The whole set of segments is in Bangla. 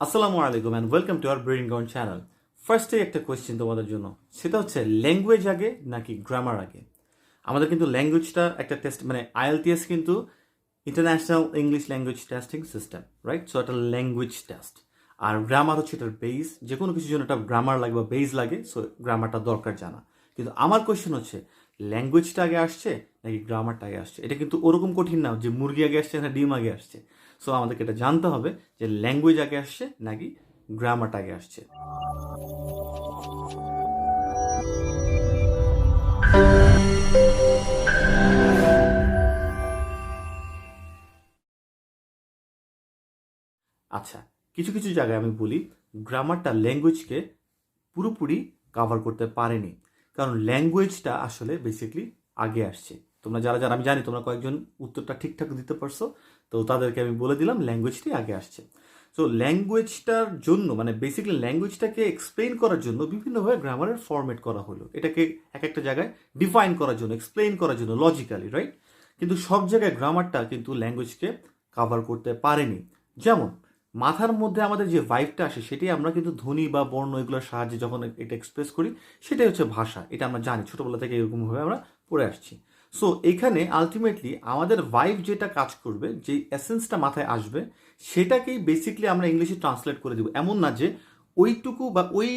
আসসালামু আলাইকুম and welcome to our brain ground channel. ফার্স্টে একটা কোয়েশ্চেন তোমাদের জন্য, সেটা হচ্ছে ল্যাঙ্গুয়েজ আগে নাকি গ্রামার আগে? আমাদের কিন্তু ল্যাঙ্গুয়েজটা একটা টেস্ট, মানে আইএলটিএস কিন্তু international English language testing system, right? So এটা ল্যাঙ্গুয়েজ টেস্ট, আর গ্রামার হচ্ছে এটার বেস। যে কোনো কিছুর জন্য একটা গ্রামার লাগে বা বেস লাগে, সো গ্রামারটা দরকার জানা। কিন্তু আমার কোয়েশ্চেন হচ্ছে ল্যাঙ্গুয়েজটা আগে আসছে নাকি গ্রামারটা আগে আসছে? এটা কিন্তু ওরকম কঠিন না যে মুরগি আগে আসছে না ডিম আগে আসছে। সো আমাদেরকে এটা জানতে হবে যে ল্যাঙ্গুয়েজ আগে আসছে নাকি গ্রামারটা আগে আসছে। আচ্ছা, কিছু কিছু জায়গায় আমি বলি গ্রামারটা ল্যাঙ্গুয়েজকে পুরোপুরি কাভার করতে পারেনি, কারণ ল্যাঙ্গুয়েজটা আসলে বেসিকলি আগে আসছে। তোমরা যারা যারা, আমি জানি তোমরা কয়েকজন উত্তরটা ঠিকঠাক দিতে পারছো, তো তাদেরকে আমি বলে দিলাম ল্যাঙ্গুয়েজটি আগে আসছে। সো ল্যাঙ্গুয়েজটার জন্য, মানে বেসিক্যালি ল্যাঙ্গুয়েজটাকে এক্সপ্লেইন করার জন্য বিভিন্নভাবে গ্রামারের ফরম্যাট করা হলো, এটাকে এক একটা জায়গায় ডিফাইন করার জন্য, এক্সপ্লেইন করার জন্য লজিক্যালি, রাইট? কিন্তু সব জায়গায় গ্রামারটা কিন্তু ল্যাঙ্গুয়েজকে কাভার করতে পারেনি। যেমন মাথার মধ্যে আমাদের যে ভাইবটা আসে সেটাই আমরা কিন্তু ধ্বনি বা বর্ণ এগুলোর সাহায্যে যখন এটা এক্সপ্রেস করি, সেটাই হচ্ছে ভাষা। এটা আমরা জানি, ছোটবেলা থেকে এরকমভাবে আমরা পড়ে আসছি। সো এখানে আলটিমেটলি আমাদের ভাইব যেটা কাজ করবে, যে এসেন্সটা মাথায় আসবে, সেটাকেই বেসিকলি আমরা ইংলিশে ট্রান্সলেট করে দিব। এমন না যে ওইটুকু বা ওই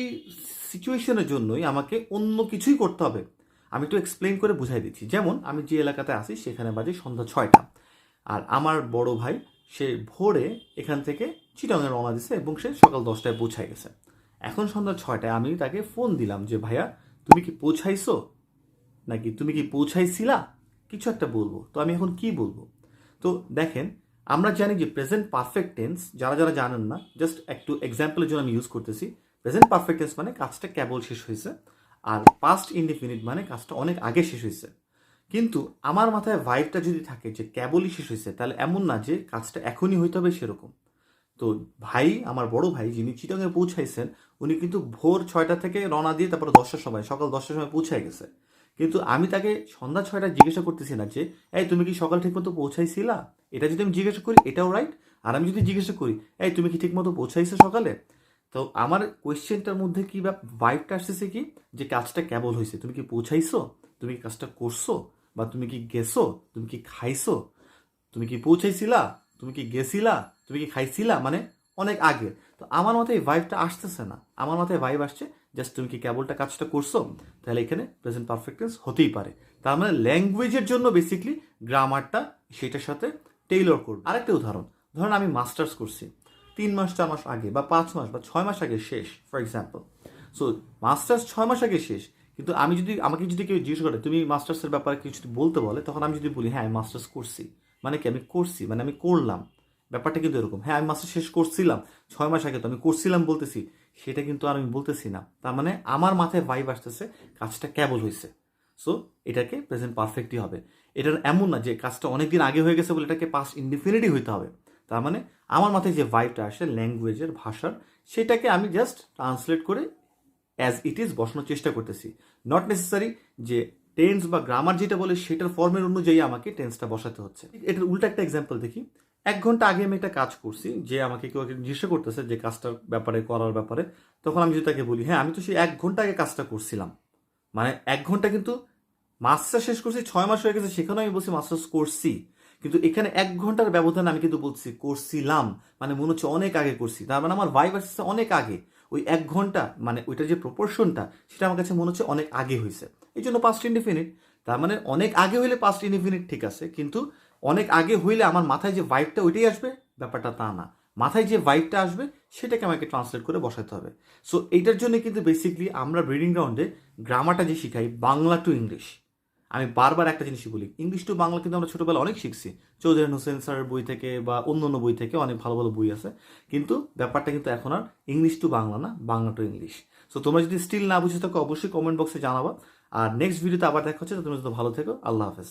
সিচুয়েশনের জন্যই আমাকে অন্য কিছুই করতে হবে। আমি একটু এক্সপ্লেন করে বুঝাই দিচ্ছি। যেমন আমি যে এলাকাতে আসি সেখানে বাজে সন্ধ্যা 6টা, আর আমার বড় ভাই সে ভোরে এখান থেকে চিটাগাঙে রওনা দিছে এবং সে সকাল 10টায় পৌঁছায় গেছে। এখন সন্ধ্যা 6টায় আমি তাকে ফোন দিলাম যে ভাইয়া, তুমি কি পৌঁছাইছো নাকি তুমি কি পৌঁছাইছিলা, কিছু একটা বলবো। তো আমি এখন কি বলবো? তো দেখেন, আমরা জানি যে প্রেজেন্ট পারফেক্ট টেন্স, যারা যারা জানেন না, জাস্ট একটু এক্সাম্পলের জন্য আমি ইউজ করতেছি। প্রেজেন্ট পারফেক্ট টেন্স মানে কাজটা কেবল শেষ হয়েছে, আর পাস্ট ইনডিফিনিট মানে কাজটা অনেক আগে শেষ হয়েছে। কিন্তু আমার মাথায় ভাইবটা যদি থাকে যে কেবলই শেষ হয়েছে, তাহলে এমন না যে কাজটা এখনই হইতে হবে সেরকম। তো ভাই, আমার বড় ভাই যিনি চিটাগাঙে পৌঁছাইছেন, উনি কিন্তু ভোর 6টা থেকে রওনা দিয়ে তারপর 10টার সময়, সকাল 10টার সময় পৌঁছায় গেছে। কিন্তু আমি তাকে সন্ধ্যা 6টায় জিজ্ঞাসা করতেছি না যে এই তুমি কি সকাল ঠিক মতো পৌঁছাইছিলা। এটা যদি আমি জিজ্ঞাসা করি এটাও রাইট, আর আমি যদি জিজ্ঞাসা করি এই তুমি কি ঠিক মতো পৌঁছাইছো সকালে, তো আমার কোয়েশ্চেনটার মধ্যে কি বা ভাইবটা আসতেছে কি, যে কাজটা কেবল হয়েছে, তুমি কি পৌঁছাইছো, তুমি কি কাজটা করছো, বা তুমি কি গেছো, তুমি কি খাইছো, তুমি কি পৌঁছাইছিলা, তুমি কি গেছিলা, তুমি কি খাইছিলা, মানে অনেক আগে। তো আমার মাথায় এই ভাইবটা আসতেছে না, আমার মাথায় ভাইব আসছে জাস্ট তুমি কি কেবলটা কাজটা করছো, তাহলে এখানে প্রেজেন্ট পারফেক্ট টেন্স হতেই পারে। তার মানে ল্যাঙ্গুয়েজের জন্য বেসিকলি গ্রামারটা সেটার সাথে টেইলর করবে। আরেকটা উদাহরণ, ধরেন আমি মাস্টার্স করছি 3 মাস 4 মাস আগে, বা 5 মাস বা 6 মাস আগে শেষ, ফর এক্সাম্পল। সো মাস্টার্স 6 মাস আগে শেষ, কিন্তু আমি যদি, আমাকে যদি কেউ জিজ্ঞেস করে তুমি মাস্টার্সের ব্যাপারে কিছু যদি বলতে বলে, তখন আমি যদি বলি হ্যাঁ আমি মাস্টার্স করছি, মানে কি আমি করছি, মানে আমি করলাম। ব্যাপারটা কিন্তু এরকম, হ্যাঁ আমি মাস্টার শেষ করছিলাম 6 মাস আগে, তো আমি করছিলাম বলতেছি, সেটা কিন্তু আর আমি বলতেছি না। তার মানে আমার মাথায় ভাইব আসতেছে কাজটা কেবল হয়েছে। সো এটাকে প্রেজেন্ট পারফেক্টই হবে। এটার এমন না যে কাজটা অনেকদিন আগে হয়ে গেছে বলে এটাকে পাস্ট ইনডিফিনিটই হইতে হবে। তার মানে আমার মাথায় যে ভাইবটা আসে ল্যাঙ্গুয়েজের, ভাষার, সেটাকে আমি জাস্ট ট্রান্সলেট করে অ্যাজ ইট ইজ বসানোর চেষ্টা করতেছি। নট নেসেসারি যে টেন্স বা গ্রামার যেটা বলে সেটার ফর্মের অনুযায়ী আমাকে টেন্সটা বসাতে হচ্ছে। এটার উল্টা একটা এক্সাম্পল দেখি। 1 ঘন্টা আগে আমি একটা কাজ করছি, যে আমাকে কেউ জিজ্ঞাসা করতেছে যে কাজটার ব্যাপারে, করার ব্যাপারে, তখন আমি যদি তাকে বলি হ্যাঁ আমি তো সেই 1 ঘন্টা আগে কাজটা করছিলাম, মানে 1 ঘন্টা কিন্তু মাস্টার্স শেষ করছি 6 মাস হয়ে গেছে, সেখানেও আমি বলছি মাস্টার্স করছি। কিন্তু এখানে 1 ঘন্টার ব্যবধানে আমি কিন্তু বলছি করছিলাম, মানে মনে হচ্ছে অনেক আগে করছি। তার মানে আমার ভাইব আসছে অনেক আগে। ওই 1 ঘন্টা মানে ওইটার যে প্রপোর্শনটা, সেটা আমার কাছে মনে হচ্ছে অনেক আগে হয়েছে, এই জন্য পাস্ট ইনডিফিনিট। তার মানে অনেক আগে হইলে পাস্ট ইনডিফিনিট ঠিক আছে, কিন্তু অনেক আগে হইলে আমার মাথায় যে ভাইবটা ওইটাই আসবে, ব্যাপারটা তা না। মাথায় যে ভাইবটা আসবে সেটাকে আমাকে ট্রান্সলেট করে বসাতে হবে। সো এইটার জন্য কিন্তু বেসিকলি আমরা রিডিং গ্রাউন্ডে গ্রামারটা যে শিখাই বাংলা টু ইংলিশ, আমি বারবার একটা জিনিসই বলি, ইংলিশ টু বাংলা কিন্তু আমরা ছোটবেলা অনেক শিখছি, চৌধুরী হোসেন স্যারের বই থেকে বা অন্য অন্য বই থেকে, অনেক ভালো ভালো বই আছে। কিন্তু ব্যাপারটা কিন্তু এখন আর ইংলিশ টু বাংলা না, বাংলা টু ইংলিশ। সো তোমরা যদি স্টিল না বুঝে থাকো অবশ্যই কমেন্ট বক্সে জানাবা। আর নেক্সট ভিডিওতে আবার দেখা হচ্ছে। তোমরা যদি ভালো থেকো, আল্লাহ হাফেজ।